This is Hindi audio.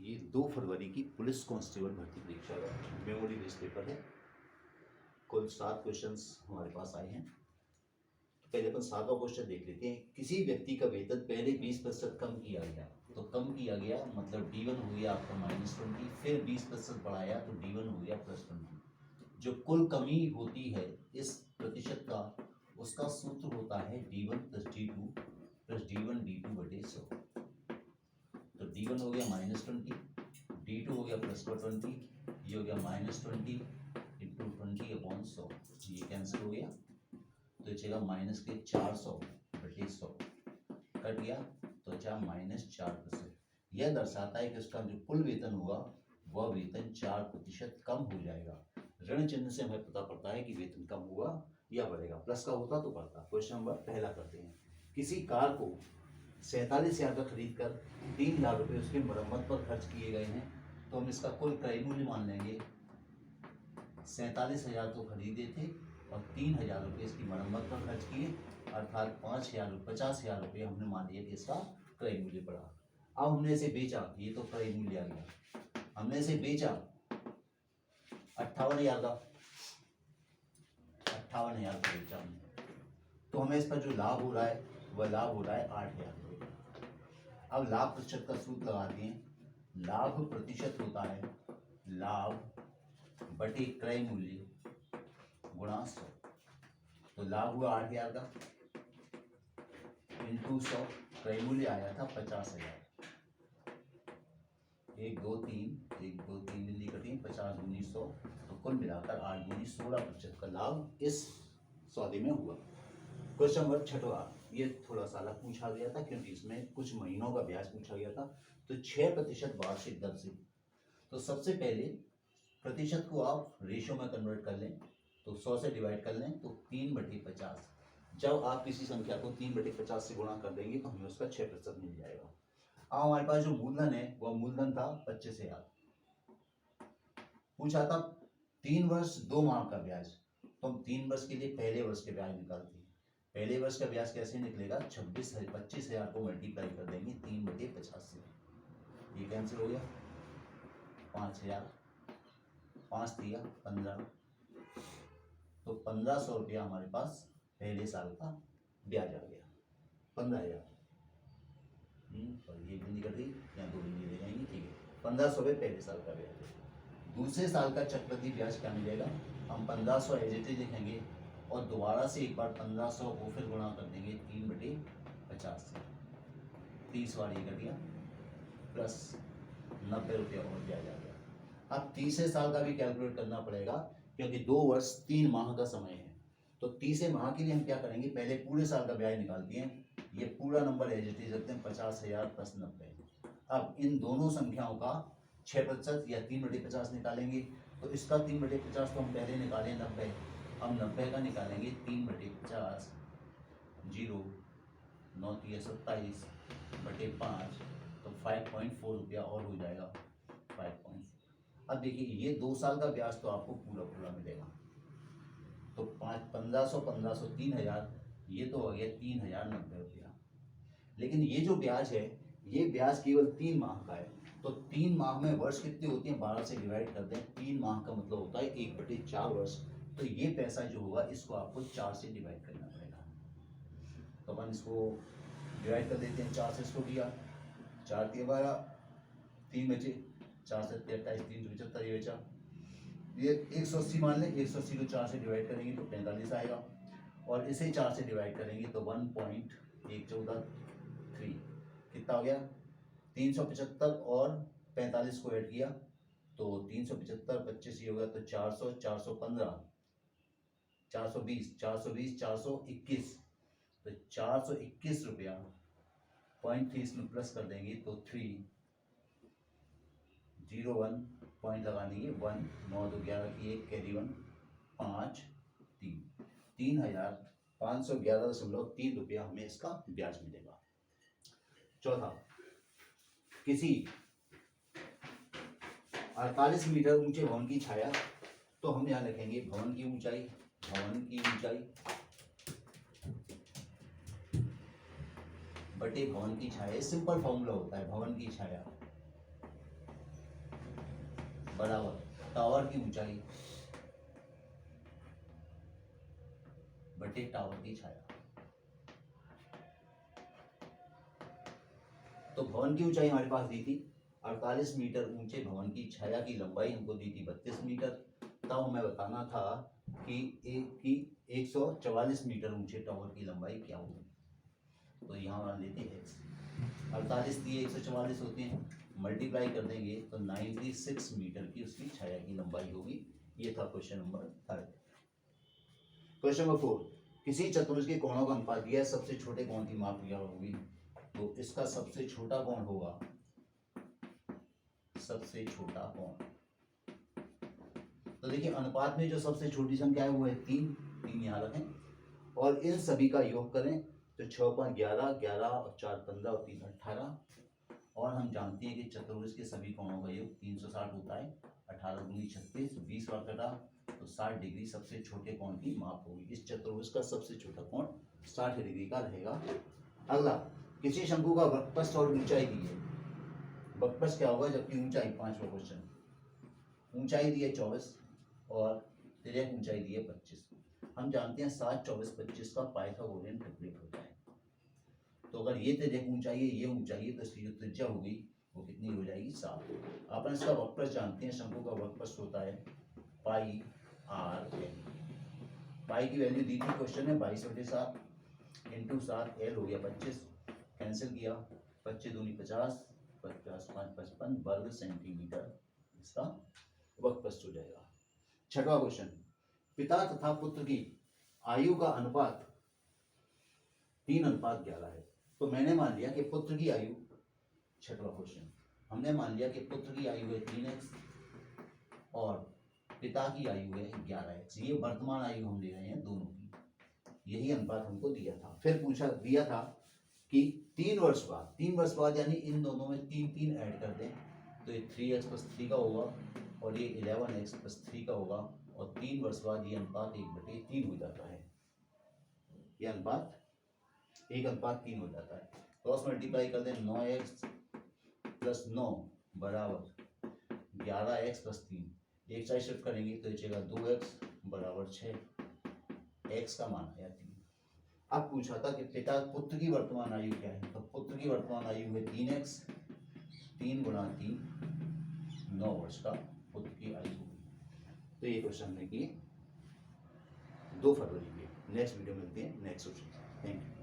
ये 2 फरवरी की पुलिस कांस्टेबल भर्ती परीक्षा का मेमोरी बेस्ड पेपर है। कुल 7 क्वेश्चंस हमारे पास आए हैं। तो पहले अपन 7वां क्वेश्चन देख लेते हैं। किसी व्यक्ति का वेतन पहले 20% कम किया गया, तो कम किया गया मतलब D1 हो गया आपका -20, फिर 20% बढ़ाया तो D1 हो गया +20। जो कुल कमी होती है इस प्रतिशत का, उसका सूत्र होता है D1 + D2 + D1 D2 बटे 100। तो D1 हो गया -20, D2 हो गया +20, ये हो गया -20 × 20/100, ये कैंसिल हो गया तो बचेगा -400/100 कट गया तो बचा -4%। यह दर्शाता है कि उसका जो कुल वेतन होगा वह वेतन 4% कम हो जाएगा। ऋण चिन्ह से हमें पता पड़ता है कि वेतन कम हुआ या बढ़ेगा, प्लस का होता तो बढ़ता। क्वेश्चन नंबर पहला करते हैं। किसी कार को 47,000 का खरीद कर 3 लाख रुपए उसकी मरम्मत पर खर्च किए गए हैं, तो हम इसका कुल क्रय मूल्य मान लेंगे। 47,000 तो खरीदे थे और 3,000 रुपये इसकी मरम्मत पर खर्च किए, अर्थात 50,000 रुपये हमने मान लिया कि इसका क्रय मूल्य पड़ा। अब हमने इसे बेचा, ये तो क्रय मूल्य आ गया। हमने इसे बेचा 58,000 का, 58,000 का बेचा हमने, तो हमें इस पर जो लाभ हो रहा है वह लाभ हो रहा है 8,000 रुपये। अब लाभ प्रतिशत का सूत्र लगाते हैं। लाभ प्रतिशत होता है लाभ बटे क्रय मूल्य गुणा 100। तो लाभ हुआ 8,000 का इंटू 100, क्रय मूल्य आया था 50,000। 1 2 3 बिंदी कटी, 50 दूनी 100, तो कुल मिलाकर 8 दूनी 16% का लाभ इस सौदे में हुआ। क्वेश्चन नंबर 6वां, ये थोड़ा सा अलग पूछा गया था क्योंकि इसमें कुछ महीनों का ब्याज पूछा गया था। तो 6% वार्षिक दर से, तो सबसे पहले प्रतिशत को आप रेशो में कन्वर्ट कर लें, तो 100 से डिवाइड कर लें तो 3/50। जब आप किसी संख्या को 3/50 से गुणा कर देंगे तो हमें उसका 6% मिल जाएगा। अब हमारे पास जो मूलधन है वह मूलधन था 25,000। पूछा था 3 वर्ष 2 माह का ब्याज, तो हम 3 वर्ष के लिए पहले वर्ष के ब्याज निकालते हैं। पहले वर्ष का ब्याज कैसे निकलेगा? 25,000 को मल्टीप्लाई कर देंगे 3/50 से, ये कैंसिल हो गया। 5,000, 5 दिया 15, तो 1,500 रुपया हमारे पास पहले साल का ब्याज आ गया। 15,000, और ये बिंदी कर दी या 2 बिंदी ले जाएंगे, ठीक है। 1,500 रुपये पहले साल का ब्याज है। दूसरे साल का चक्रवृद्धि ब्याज क्या मिलेगा? हम 1,500 एज इट इज लिखेंगे और दोबारा से एक बार 1,500 को फिर गुणा कर देंगे 3/50 से, 30 बार ये कर दिया, प्लस 90 रुपया और ब्याज आ गया। अब तीसरे साल का भी कैलकुलेट करना पड़ेगा क्योंकि 2 वर्ष 3 माह का समय है। तो तीसरे माह के लिए हम क्या करेंगे? पहले पूरे साल का ब्याज निकालते हैं। ये पूरा नंबर एज इट इज रखते हैं 50,000 + 90। अब इन दोनों संख्याओं का 6% या 3/50 निकालेंगे, तो इसका 3/50 तो हम पहले निकाले 90, हम 90 का निकालेंगे 3/50, 0 9 × 27/5, तो 5.4 रुपया और हो जाएगा, 5.4। अब देखिए ये 2 साल का ब्याज तो आपको पूरा मिलेगा, तो 1500 1500 3,000, ये तो हो गया 3,090 रुपया। लेकिन ये जो ब्याज है ये ब्याज केवल 3 माह का है, तो 3 माह में वर्ष कितने होते हैं? 12 से डिवाइड कर दें। 3 माह का मतलब होता है 1/4 वर्ष, तो ये पैसा जो होगा इसको आपको 4 से डिवाइड करना पड़ेगा। तो अपन इसको डिवाइड कर देते हैं, 4 से इसको दिया, 4 × 12, 3 बचे, 4 से 28, 3 75, ये बचा। ये 180 मान लें, 180 को 4 से डिवाइड करेंगे तो 45 आएगा, और इसे 4 से डिवाइड करेंगे तो 1.143 कितना हो गया? 375 और 45 को ऐड किया तो 375, 25 ये होगा तो 400, 415, 420, 420, 421, तो 421 रुपया 0.3 इसमें प्लस कर देंगे तो 301 पॉइंट लगा देंगे, 1 9 2 11 की 1 कैरी 1 5 3, 3,511.3 रुपया हमें इसका ब्याज मिलेगा। चौथा, किसी 48 मीटर ऊंचे भवन की छाया, तो हम यहाँ लिखेंगे भवन की ऊंचाई बटे भवन की छाया। सिंपल फॉर्मूला होता है, भवन की छाया बराबर टावर की ऊंचाई बटे टावर की छाया। तो भवन की ऊंचाई हमारे पास दी थी 48 मीटर, ऊंचे भवन की छाया की लंबाई हमको दी थी 32 मीटर। तब हमें बताना था कि 144 मीटर ऊंचे टावर की लंबाई क्या होगी। तो यहाँ मान लेते हैं x, 48 दिए 144 होते हैं, मल्टीप्लाई कर देंगे तो 96 मीटर की उसकी छाया की लंबाई होगी। ये था क्वेश्चन नंबर 3। क्वेश्चन नंबर 4, किसी चतुर्भुज के कोणों का अनुपात दिया है, सबसे छोटे कोण की माप क्या होगी। तो इसका सबसे छोटा कोण होगा, सबसे छोटा कोण, तो देखिए अनुपात में जो सबसे छोटी संख्या है वो है 3, 3 यहाँ रखें और इन सभी का योग करें तो 6 5 11, 11 और 4 15 और 3 18। और हम जानते हैं कि चतुर्भुज के सभी कोणों का योग 360 होता है। 18 दूनी 36, 20 बार कटा तो 60 डिग्री सबसे छोटे कोण की माप होगी। इस चतुर्भुज का सबसे छोटा कोण 60 डिग्री का रहेगा। अगला, किसी शंकु का वक्रपथ और ऊंचाई दी है। वक्रपथ क्या होगा जबकि ऊंचाई, 5वां क्वेश्चन, ऊंचाई दी है 24 और तिर्यक ऊंचाई दी है 25। हम जानते हैं 7 24 25 का पाइथागोरियन ट्रिपलेट होता है। तो अगर ये तिर्यक ऊंचाई है, ये ऊंचाई है, तो इसकी जो त्रिज्या होगी वो कितनी हो जाएगी 7। अपन इसका वक्रपथ जानते हैं, शंकु का वक्रपथ होता है पाई आर एल। पाई की वैल्यू दी थी क्वेश्चन में 22/7 इंटू 7, एल हो गया 25, कैंसिल किया, 25 दूनी 50, 50 5 55 वर्ग सेंटीमीटर इसका वक्रपथ हो जाएगा। 6वां क्वेश्चन, पिता तथा पुत्र की आयु का अनुपात 3:11 है। तो मैंने मान लिया कि पुत्र की आयु, 6वां क्वेश्चन, हमने मान लिया कि पुत्र की आयु है 3x और पिता की आयु है 11x। ये वर्तमान आयु हम ले रहे हैं दोनों की, यही अनुपात हमको दिया था। फिर पूछा दिया था कि 3 वर्ष बाद, 3 वर्ष बाद यानी इन दोनों में 3 3 ऐड कर दें तो ये 3x + 3 का होगा और ये 11x + 3 का होगा और 3 वर्ष बाद ये अनुपात 1/3 हो जाता है। ये अनुपात 1:3 हो जाता है। क्रॉस मल्टीप्लाई कर दें, 9x + 9 बराबर 11x + 3, एक साइड शिफ्ट करेंगे तो बचेगा 2x बराबर 6, x का मान आया 3। अब पूछा था कि पिता पुत्र की वर्तमान आयु क्या है। तो पुत्र की वर्तमान आयु है 3x, 3 × 3 9 वर्ष का पुत्र की आयु होगी। तो ये क्वेश्चन हमने किए 2 फरवरी के। नेक्स्ट वीडियो मिलते हैं नेक्स्ट क्वेश्चन। Thank you.